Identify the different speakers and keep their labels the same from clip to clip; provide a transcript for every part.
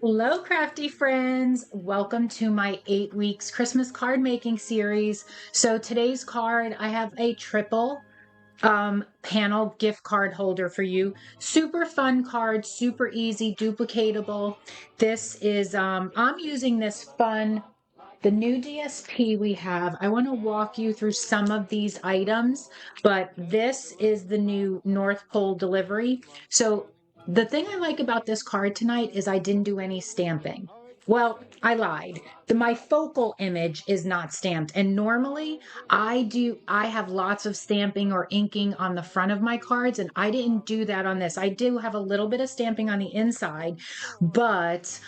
Speaker 1: Hello, crafty friends. Welcome to my 8 weeks Christmas card making series. So today's card, I have a triple panel gift card holder for you. Super fun card, super easy, duplicatable. This is, I'm using this the new DSP we have. I want to walk you through some of these items, but this is the new North Pole delivery. So the thing I like about this card tonight is I didn't do any stamping. Well, I lied. My focal image is not stamped. And normally I have lots of stamping or inking on the front of my cards, and I didn't do that on this. I do have a little bit of stamping on the inside, but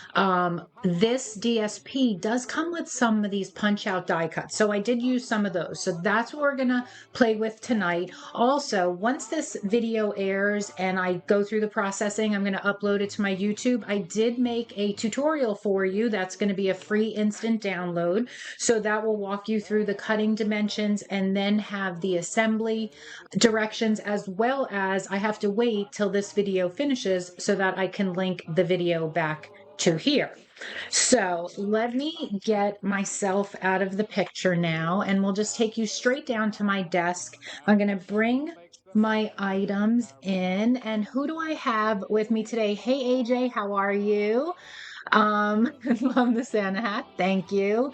Speaker 1: this DSP does come with some of these punch out die cuts. So I did use some of those. So that's what we're going to play with tonight. Also, once this video airs and I go through the processing, I'm going to upload it to my YouTube. I did make a tutorial for you that's going to be a free instant download. So that will walk you through the cutting dimensions and then have the assembly directions, as well as I have to wait till this video finishes so that I can link the video back to here. So let me get myself out of the picture now, and we'll just take you straight down to my desk. I'm going to bring my items in, and who do I have with me today? Hey, AJ, how are you? Love the Santa hat. Thank you.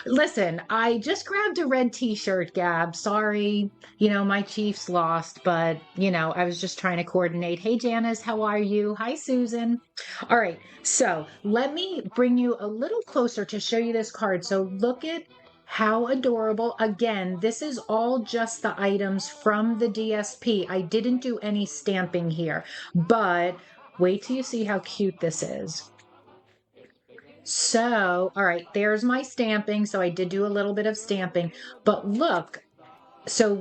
Speaker 1: Listen, I just grabbed a red t-shirt, Gab. Sorry, my Chiefs lost, but I was just trying to coordinate. Hey, Janice, how are you? Hi, Susan. All right, so let me bring you a little closer to show you this card. So look at how adorable. Again, this is all just the items from the DSP. I didn't do any stamping here, but wait till you see how cute this is. So, all right, there's my stamping. So I did do a little bit of stamping, but look, so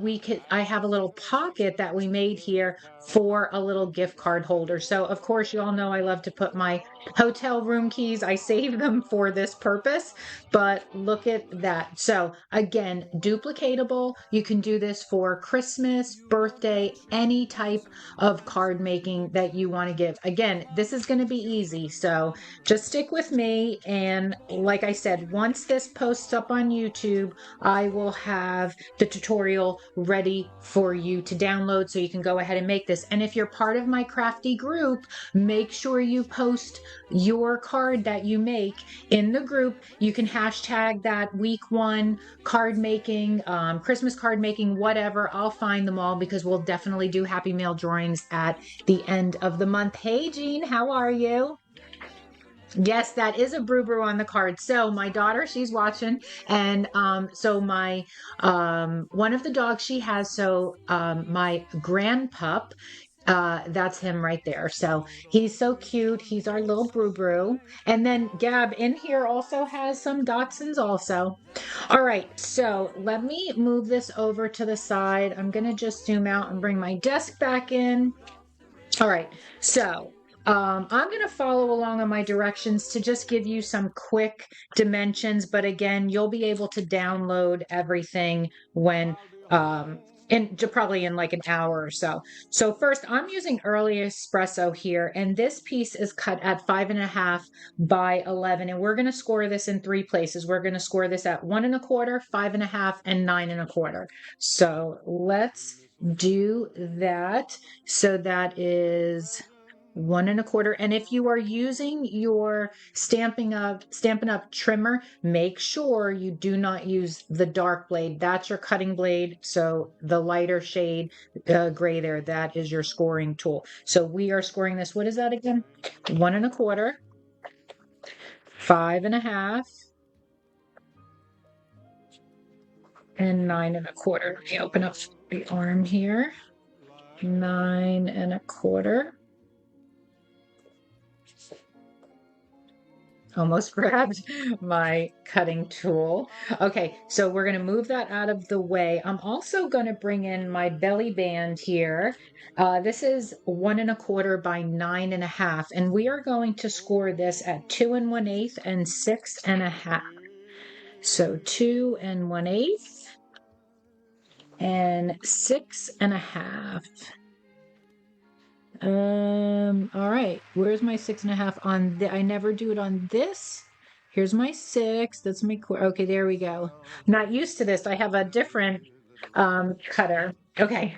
Speaker 1: I have a little pocket that we made here for a little gift card holder. So of course you all know I love to put my hotel room keys. I save them for this purpose, but look at that. So again, duplicatable. You can do this for Christmas, birthday, any type of card making that you want to give. Again, this is going to be easy. So just stick with me. And like I said, once this posts up on YouTube, I will have the tutorial ready for you to download so you can go ahead and make this. And if you're part of my crafty group, make sure you post your card that you make in the group. You can hashtag that week 1 card making, Christmas card making, whatever. I'll find them all because we'll definitely do Happy Mail drawings at the end of the month. Hey, Jean, how are you? Yes, that is a brew on the card. So my daughter, she's watching, and so my one of the dogs she has, so my grandpup, that's him right there. So he's so cute. He's our little brew. And then Gab in here also has some Dachshunds also. All right, so let me move this over to the side. I'm gonna just zoom out and bring my desk back in. All right, so I'm going to follow along on my directions to just give you some quick dimensions, but again, you'll be able to download everything when probably in like an hour or so. So first, I'm using early espresso here, and this piece is cut at 5.5 by 11, and we're going to score this in 3 places. We're going to score this at 1.25, 5.5, and 9.25. So let's do that. So that is 1.25. And if you are using your Stampin' Up trimmer, make sure you do not use the dark blade. That's your cutting blade. So the lighter shade gray there, that is your scoring tool. So we are scoring this. What is that again? 1.25, 5.5, and 9.25. Let me open up the arm here. 9.25. Almost grabbed my cutting tool. Okay, so we're going to move that out of the way. I'm also going to bring in my belly band here. This is 1.25 by 9.5, and we are going to score this at 2 1/8 and 6.5. So 2 1/8 and 6.5. All right. Where's my 6.5 on the, I never do it on this. Here's my 6. That's my okay, there we go. Not used to this. I have a different cutter. Okay.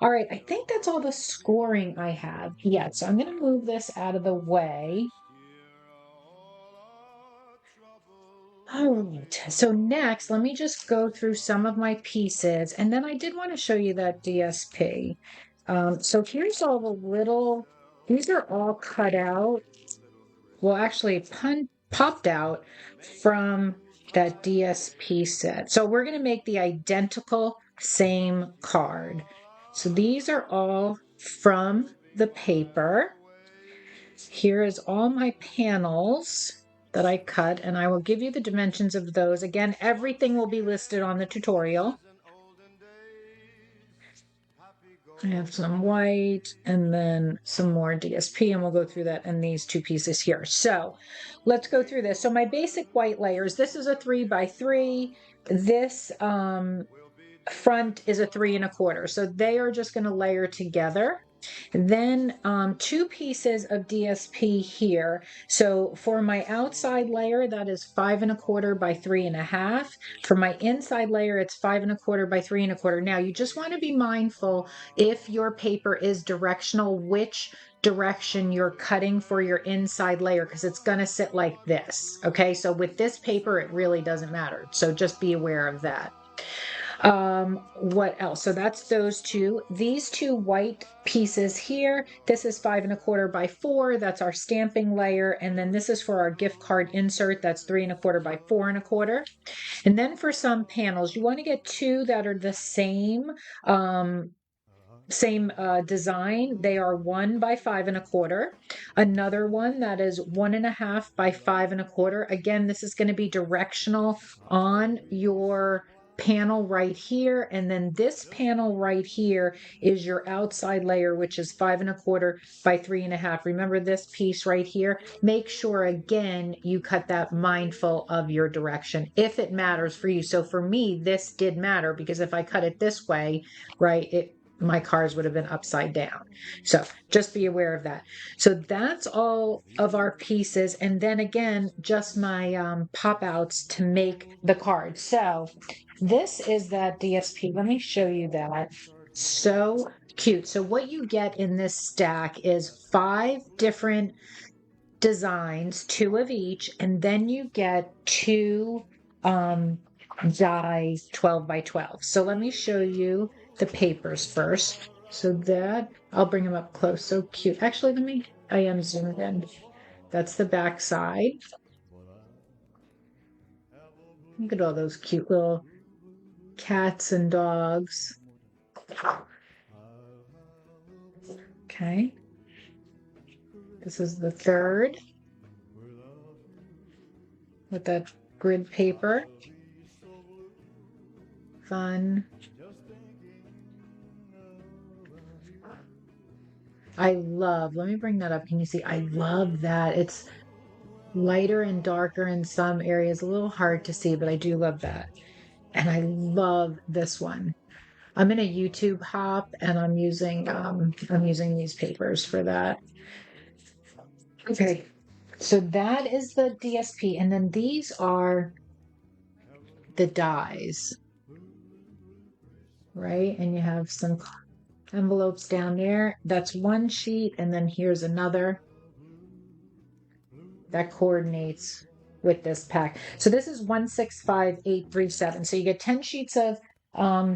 Speaker 1: All right. I think that's all the scoring I have. Yeah, so I'm going to move this out of the way. All right. So next, let me just go through some of my pieces. And then I did want to show you that DSP. So here's all the little, these are all cut out. Well, actually popped out from that DSP set. So we're going to make the identical same card. So these are all from the paper. Here is all my panels that I cut, and I will give you the dimensions of those. Again, everything will be listed on the tutorial. I have some white and then some more DSP, and we'll go through that in these two pieces here. So let's go through this. So my basic white layers, this is a 3x3. This front is a 3 1/4. So they are just going to layer together. Then 2 pieces of DSP here. So for my outside layer, that is 5 1/4 by 3 1/2. For my inside layer, it's 5 1/4 by 3 1/4. Now you just want to be mindful if your paper is directional, which direction you're cutting for your inside layer, because it's going to sit like this. Okay, so with this paper, it really doesn't matter. So just be aware of that. What else? So that's those two. These 2 white pieces here, this is 5 1/4 by 4. That's our stamping layer. And then this is for our gift card insert. That's 3 1/4 by 4 1/4. And then for some panels, you want to get 2 that are the same, design. They are 1 by 5 1/4. Another one that is 1 1/2 by 5 1/4. Again, this is going to be directional on your panel right here, and then this panel right here is your outside layer, which is 5 1/4 by 3 1/2. Remember this piece right here? Make sure again you cut that mindful of your direction if it matters for you. So for me, this did matter, because if I cut it this way, right, my cards would have been upside down. So just be aware of that. So that's all of our pieces. And then again, just my pop outs to make the card. So this is that DSP. Let me show you that. So cute. So what you get in this stack is 5 different designs, 2 of each, and then you get 2 die 12 by 12. So let me show you the papers first. So that, I'll bring them up close. So cute. Actually, I am zoomed in. That's the back side. Look at all those cute little cats and dogs. Okay. This is the third with that grid paper. Fun. Let me bring that up. Can you see? I love that. It's lighter and darker in some areas, a little hard to see, but I do love that. And I love this one. I'm in a YouTube hop, and I'm using these papers for that. Okay, so that is the DSP, and then these are the dies, right? And you have some envelopes down there. That's one sheet, and then here's another that coordinates with this pack. So this is 165837. So you get 10 sheets of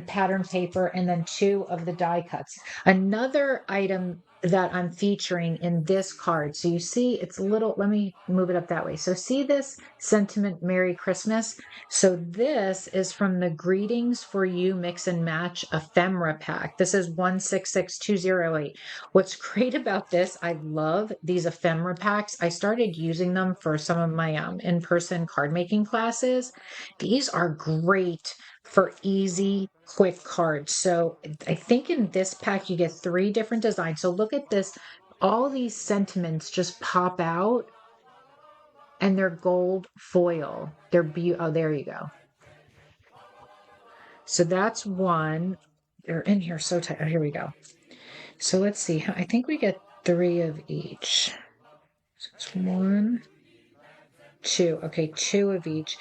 Speaker 1: pattern paper and then 2 of the die cuts. Another item that I'm featuring in this card. So you see it's a little, let me move it up that way. So see this sentiment, Merry Christmas. So this is from the Greetings for You Mix and Match ephemera pack. This is 166208. What's great about this, I love these ephemera packs. I started using them for some of my in-person card making classes. These are great for easy, quick cards. So I think in this pack you get 3 different designs. So look at this. All these sentiments just pop out, and they're gold foil. They're oh, there you go. So that's one. They're in here so tight. Oh, here we go. So let's see. I think we get 3 of each. So it's 1, 2. Okay, 2 of each.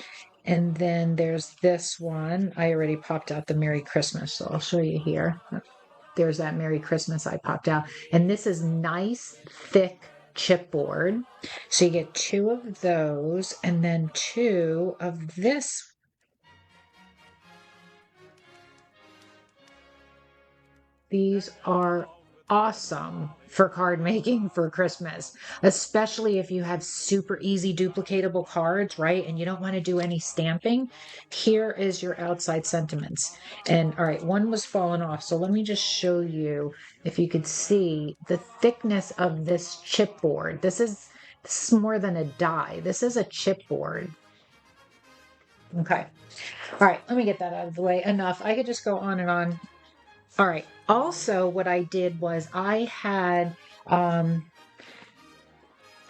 Speaker 1: And then there's this one. I already popped out the Merry Christmas, so I'll show you here. There's that Merry Christmas I popped out. And this is nice, thick chipboard. So you get 2 of those and then 2 of this. These are awesome for card making for Christmas, especially if you have super easy duplicatable cards, right? And you don't want to do any stamping. Here is your outside sentiments. And all right, one was falling off. So let me just show you if you could see the thickness of this chipboard. This is more than a die. This is a chipboard. Okay. All right, let me get that out of the way. Enough. I could just go on and on. All right. Also, what I did was I had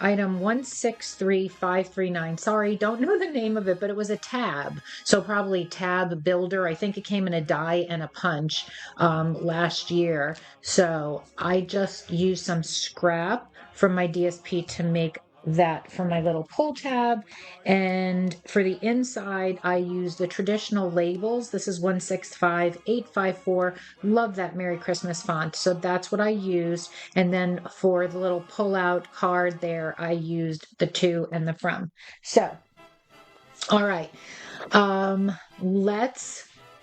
Speaker 1: item 163539. Sorry, don't know the name of it, but it was a tab. So probably tab builder. I think it came in a die and a punch last year. So I just used some scrap from my DSP to make that for my little pull tab. And for the inside, I used the traditional labels. This is 165854. Love that Merry Christmas font. So that's what I used. And then for the little pull out card there, I used the to and the from. So, all right.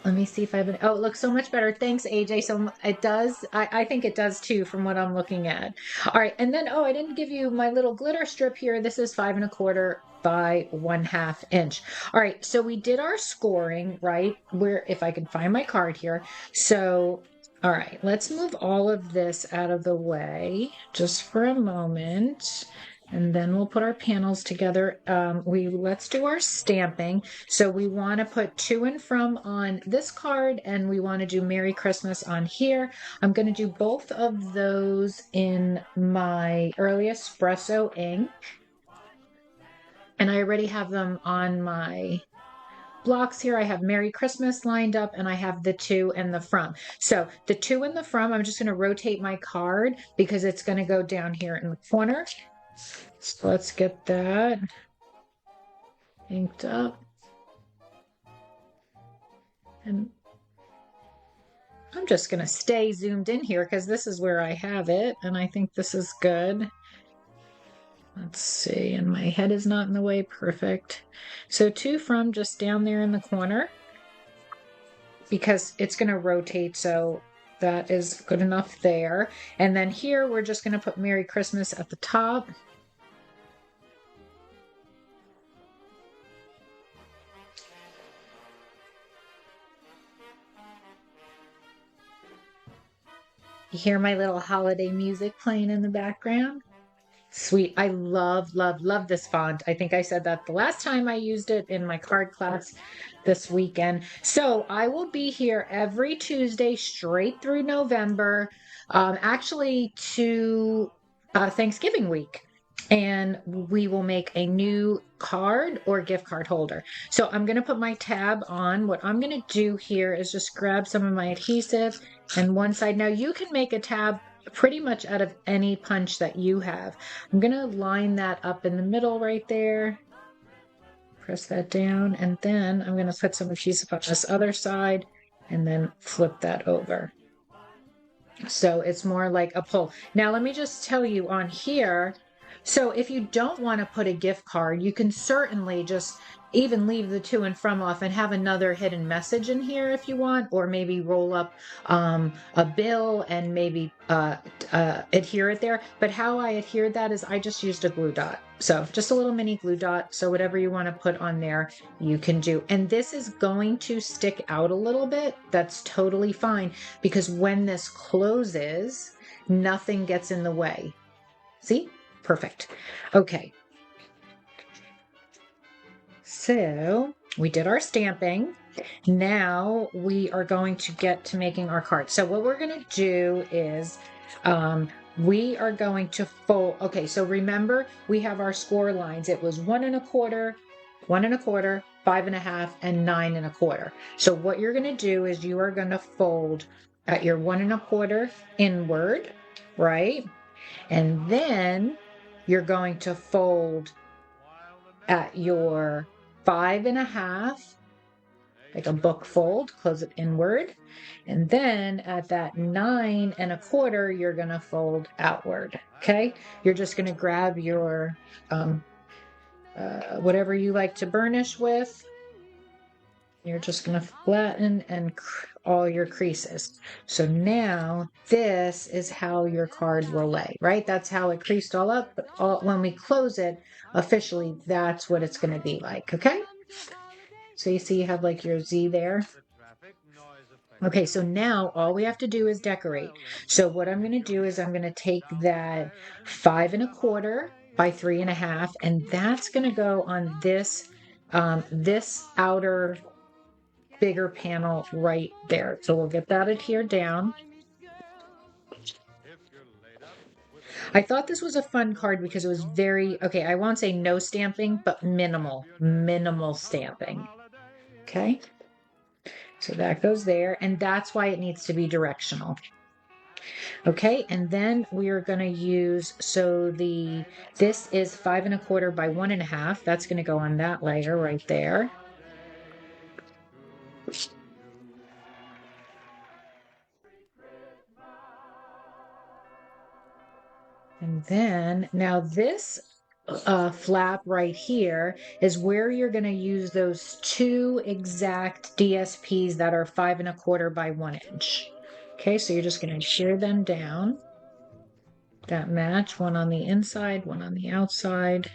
Speaker 1: Let me see if I have oh, it looks so much better. Thanks, AJ. So it does. I think it does too from what I'm looking at. All right. And then, oh, I didn't give you my little glitter strip here. This is 5 1/4 by 1/2 inch. All right. So we did our scoring, right? Where, if I can find my card here. So, all right, let's move all of this out of the way just for a moment. And then we'll put our panels together. Let's do our stamping. So we want to put to and from on this card, and we want to do Merry Christmas on here. I'm going to do both of those in my early espresso ink. And I already have them on my blocks here. I have Merry Christmas lined up, and I have the to and the from. So the to and the from, I'm just going to rotate my card because it's going to go down here in the corner. So let's get that inked up. And I'm just going to stay zoomed in here because this is where I have it, and I think this is good. Let's see, and my head is not in the way. Perfect. So to from just down there in the corner because it's going to rotate, so that is good enough there. And then here we're just going to put Merry Christmas at the top. You hear my little holiday music playing in the background? Sweet. I love, love, love this font. I think I said that the last time I used it in my card class this weekend. So I will be here every Tuesday straight through November, actually to Thanksgiving week. And we will make a new card or gift card holder. So I'm going to put my tab on. What I'm going to do here is just grab some of my adhesive and one side. Now you can make a tab pretty much out of any punch that you have. I'm going to line that up in the middle right there. Press that down, and then I'm going to put some adhesive on this other side and then flip that over. So it's more like a pull. Now let me just tell you on here, so if you don't want to put a gift card, you can certainly just even leave the to and from off and have another hidden message in here if you want, or maybe roll up a bill and maybe adhere it there. But how I adhered that is I just used a glue dot. So just a little mini glue dot. So whatever you want to put on there, you can do. And this is going to stick out a little bit. That's totally fine because when this closes, nothing gets in the way. See? Perfect. Okay. So we did our stamping. Now we are going to get to making our cards. So what we're going to do is we are going to fold. Okay, so remember we have our score lines. It was 1 1/4, 1 1/4, 5 1/2, and 9 1/4. So what you're going to do is you are going to fold at your 1 1/4 inward. right? And then you're going to fold at your 5.5, like a book fold, close it inward. And then at that 9.25, you're going to fold outward. Okay. You're just going to grab your, whatever you like to burnish with. You're just going to flatten and all your creases. So now this is how your card will lay, right? That's how it creased all up. But when we close it officially, that's what it's going to be like. Okay. So you see you have like your Z there. Okay, so now all we have to do is decorate. So what I'm going to do is I'm going to take that 5.25 by 3.5, and that's going to go on this outer bigger panel right there. So we'll get that adhered down. I thought this was a fun card because it was very, okay, I won't say no stamping, but minimal stamping. Okay. So that goes there, and that's why it needs to be directional. Okay, and then we are going to use, this is 5.25 by 1.5. That's going to go on that layer right there. And then now this flap right here is where you're going to use those two exact DSPs that are 5.25 by 1 inch. Okay, so you're just going to shear them down. That match, one on the inside, one on the outside.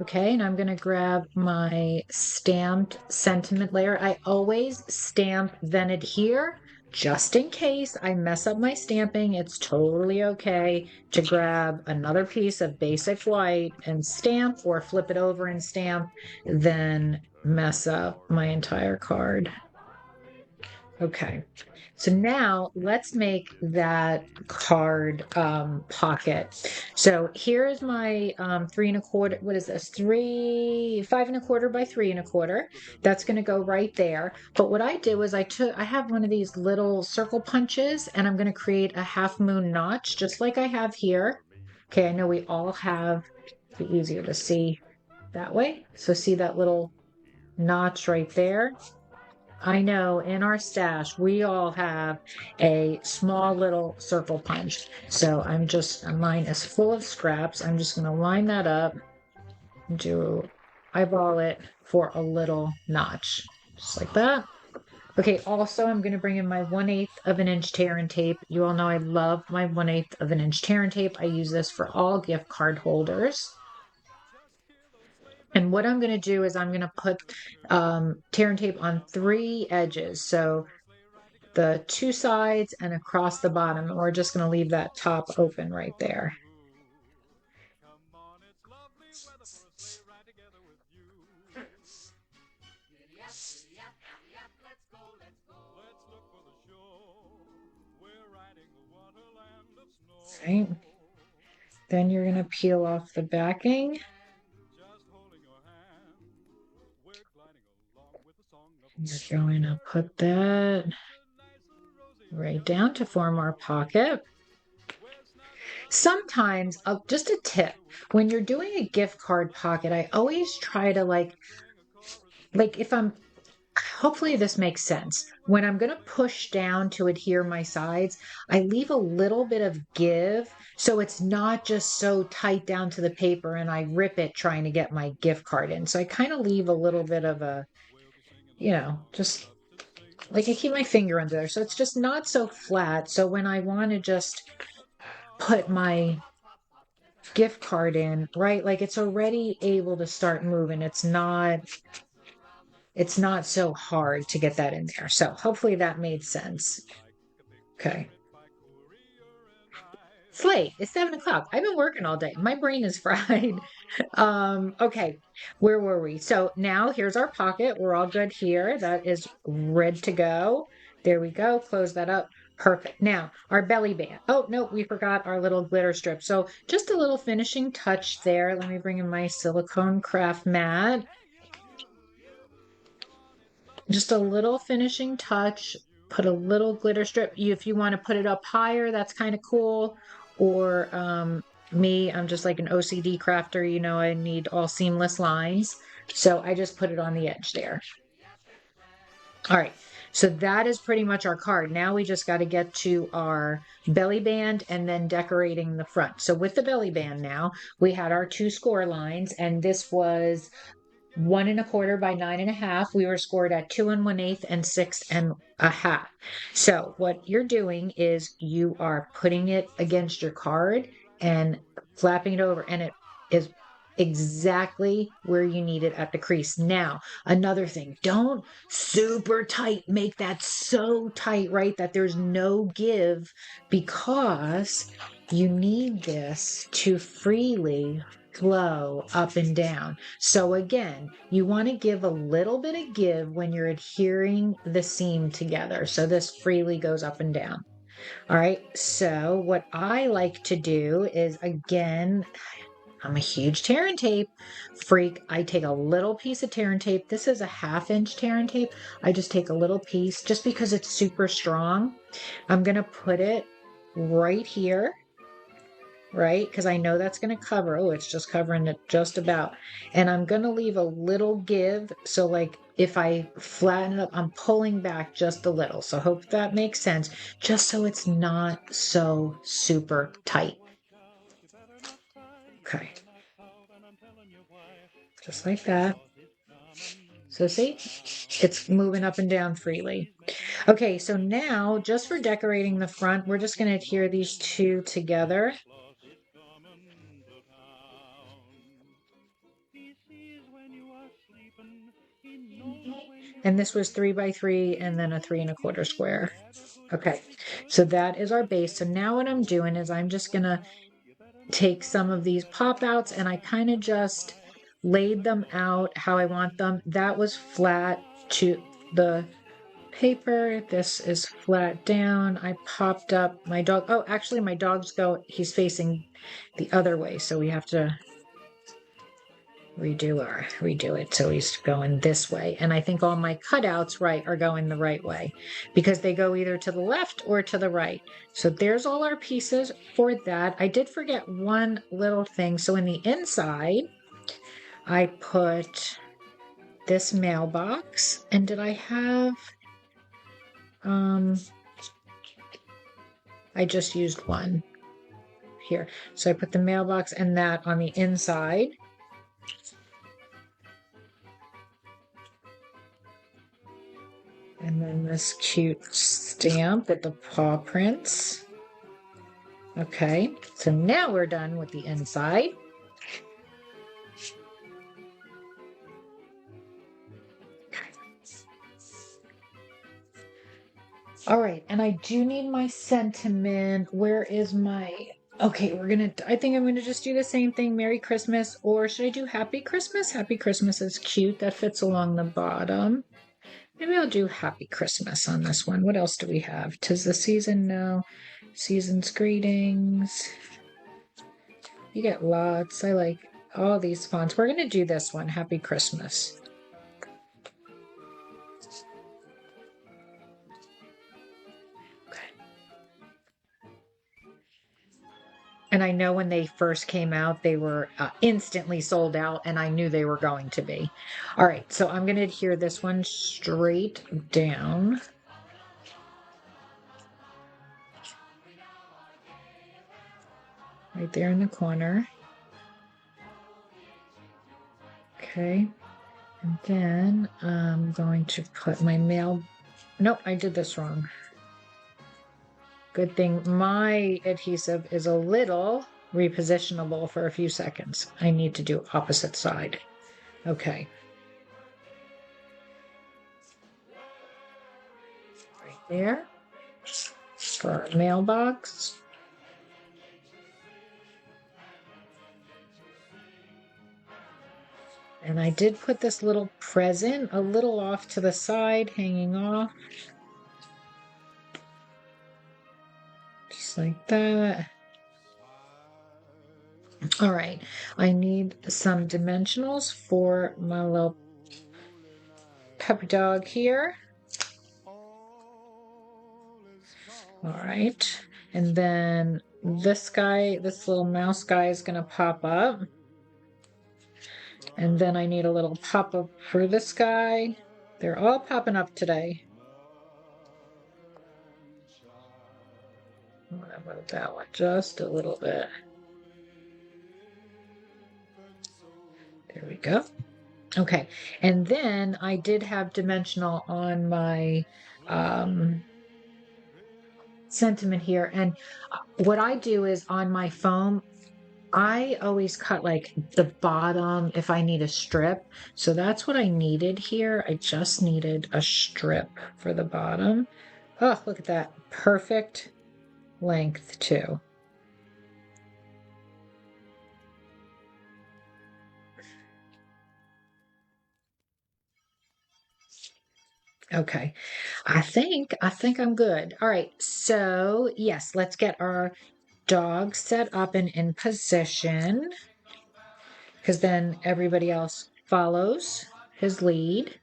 Speaker 1: Okay, and I'm going to grab my stamped sentiment layer. I always stamp then adhere, just in case I mess up my stamping. It's totally okay to grab another piece of basic white and stamp, or flip it over and stamp, then mess up my entire card. Okay, so now let's make that card pocket. So here's my 3.25. What is this? 5.25 by 3.25. That's going to go right there. But what I did was I have one of these little circle punches, and I'm going to create a half moon notch, just like I have here. Okay, I know we all have. It'd be easier to see that way. So see that little notch right there? I know in our stash, we all have a small little circle punch. So mine is full of scraps. I'm just going to line that up and eyeball it for a little notch, just like that. Okay, also I'm going to bring in my 1/8 of an inch tear and tape. You all know I love my 1/8 of an inch tear and tape. I use this for all gift card holders. And what I'm going to do is I'm going to put tear and tape on 3 edges. So the 2 sides and across the bottom. And we're just going to leave that top open right there. Right. Then you're going to peel off the backing. You're going to put that right down to form our pocket. Sometimes, just a tip, when you're doing a gift card pocket, I always try to like if I'm, hopefully this makes sense. When I'm going to push down to adhere my sides, I leave a little bit of give, so it's not just so tight down to the paper and I rip it trying to get my gift card in. So I kind of leave a little bit of a, just like I keep my finger under there. So it's just not so flat. So when I want to just put my gift card in, right, like it's already able to start moving. It's not so hard to get that in there. So hopefully that made sense. Okay. It's late. It's 7 o'clock. I've been working all day. My brain is fried. Okay. Where were we? So now here's our pocket. We're all good here. That is ready to go. There we go. Close that up. Perfect. Now, our belly band. Oh, no, we forgot our little glitter strip. So just a little finishing touch there. Let me bring in my silicone craft mat. Just a little finishing touch. Put a little glitter strip. If you want to put it up higher, that's kind of cool. Or me, I'm just like an OCD crafter. You know, I need all seamless lines. So I just put it on the edge there. All right, so that is pretty much our card. Now we just got to get to our belly band and then decorating the front. So with the belly band now, we had our 2 score lines, and this was 1 1/4 by 9 1/2. We were scored at 2 1/8 and 6 1/2. So what you're doing is you are putting it against your card and flapping it over, and it is exactly where you need it at the crease. Now, another thing, don't super tight, make that so tight, right, that there's no give, because you need this to freely flow up and down. So again, you want to give a little bit of give when you're adhering the seam together. So this freely goes up and down. All right. So what I like to do is, again, I'm a huge tear and tape freak. I take a little piece of tear and tape. This is a 1/2 inch tear and tape. I just take a little piece just because it's super strong. I'm going to put it right here, right? Because I know that's going to cover. Oh, it's just covering it just about. And I'm going to leave a little give. So like if I flatten it up, I'm pulling back just a little. So hope that makes sense, just so it's not so super tight. Okay. Just like that. So see, it's moving up and down freely. Okay, so now just for decorating the front, we're just going to adhere these two together. And this was 3 by 3 and then a 3 1/4 square. Okay, so that is our base. So now what I'm doing is I'm just going to take some of these pop outs and I kind of just laid them out how I want them. That was flat to the paper. This is flat down. I popped up my dog. Oh, actually my he's facing the other way. So we have to redo it. So he's going this way. And I think all my cutouts, right, are going the right way because they go either to the left or to the right. So there's all our pieces for that. I did forget one little thing. So in the inside, I put this mailbox. And did I have, I just used one here. So I put the mailbox and that on the inside. And then this cute stamp with the paw prints. Okay, so now we're done with the inside. Okay. All right, and I do need my sentiment. Where is my... Okay, I think I'm gonna just do the same thing, Merry Christmas, or should I do Happy Christmas? Happy Christmas is cute. That fits along the bottom. Maybe I'll do Happy Christmas on this one. What else do we have? 'Tis the season now. Season's greetings. You get lots. I like all these fonts. We're going to do this one, Happy Christmas. Okay. And I know when they first came out, they were instantly sold out, and I knew they were going to be. All right, so I'm going to adhere this one straight down. Right there in the corner. Okay. And then I'm going to put my Nope, I did this wrong. Good thing my adhesive is a little repositionable for a few seconds. I need to do opposite side. Okay. Right there for our mailbox. And I did put this little present a little off to the side, hanging off. just like that. All right, I need some dimensionals for my little puppy dog here. All right, and then this guy, this little mouse guy is going to pop up. And then I need a little pop-up for this guy. They're all popping up today. What about that one? Just a little bit. There we go. Okay, and then I did have dimensional on my sentiment here. And what I do is on my foam, I always cut like the bottom if I need a strip. So that's what I needed here. I just needed a strip for the bottom. Oh, look at that. Perfect length too. Okay. I think I'm good. All right. So, yes, let's get our dog set up and in position, because then everybody else follows his lead.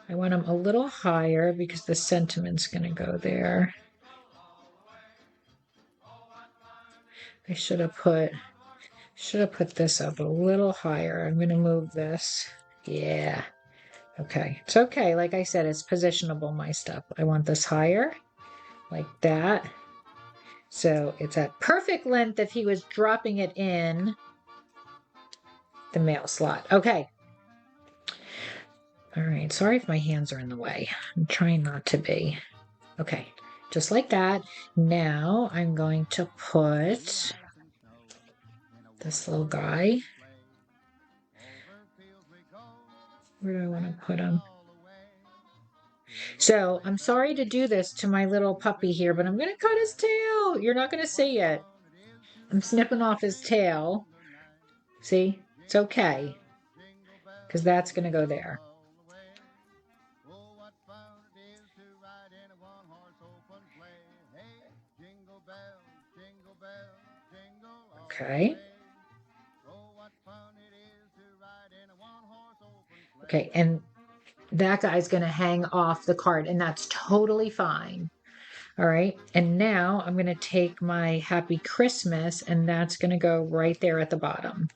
Speaker 1: I want him a little higher because the sentiment's going to go there. I should have put this up a little higher. I'm going to move this. Yeah. Okay. It's okay. Like I said, it's positionable, my stuff. I want this higher, like that. So it's at perfect length if he was dropping it in the mail slot. Okay. All right. Sorry if my hands are in the way. I'm trying not to be. Okay. Just like that. Now I'm going to put this little guy. Where do I want to put him? So I'm sorry to do this to my little puppy here, but I'm going to cut his tail. You're not going to see it. I'm snipping off his tail. See? It's okay, because that's going to go there. Okay. Okay, and that guy's going to hang off the card, and that's totally fine. All right, and now I'm going to take my Happy Christmas, and that's going to go right there at the bottom.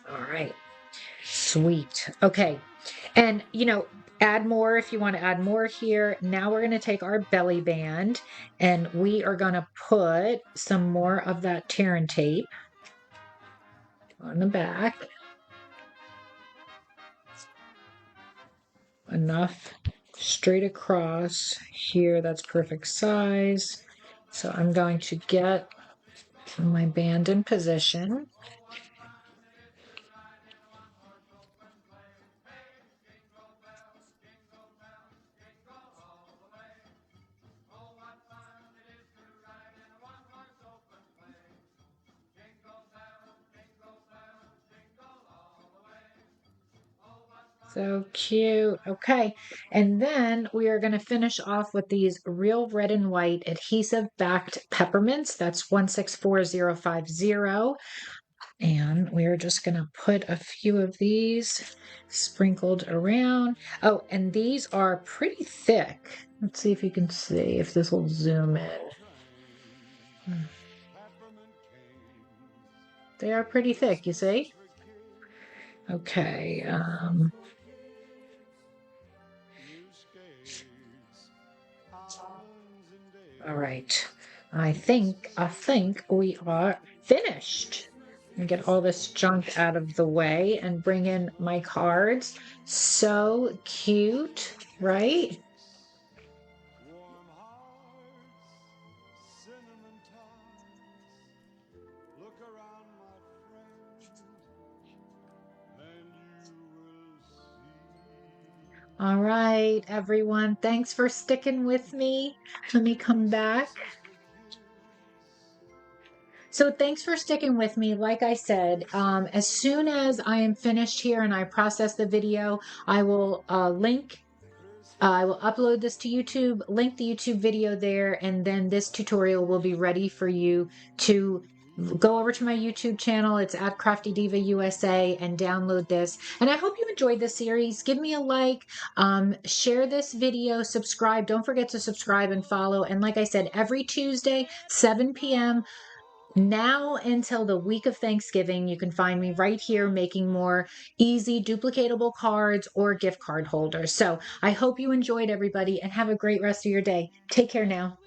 Speaker 1: All right, sweet. Okay, and add more if you want to add more here. Now we're going to take our belly band, and we are going to put some more of that tear and tape on the back. Enough straight across here. That's perfect size. So I'm going to get my band in position. So cute. Okay. And then we are going to finish off with these real red and white adhesive backed peppermints. That's 164050. And we're just going to put a few of these sprinkled around. Oh, and these are pretty thick. Let's see if you can see, if this will zoom in. They are pretty thick, you see? Okay. All right. I think we are finished. And get all this junk out of the way and bring in my cards. So cute, right? All right, everyone. Thanks for sticking with me. Let me come back. So thanks for sticking with me. Like I said, as soon as I am finished here and I process the video, I will I will upload this to YouTube, link the YouTube video there, and then this tutorial will be ready for you to go over to my YouTube channel. It's at Crafty Diva USA and download this. And I hope you enjoyed this series. Give me a like, share this video, subscribe. Don't forget to subscribe and follow. And like I said, every Tuesday, 7 p.m. now until the week of Thanksgiving, you can find me right here making more easy duplicatable cards or gift card holders. So I hope you enjoyed, everybody, and have a great rest of your day. Take care now.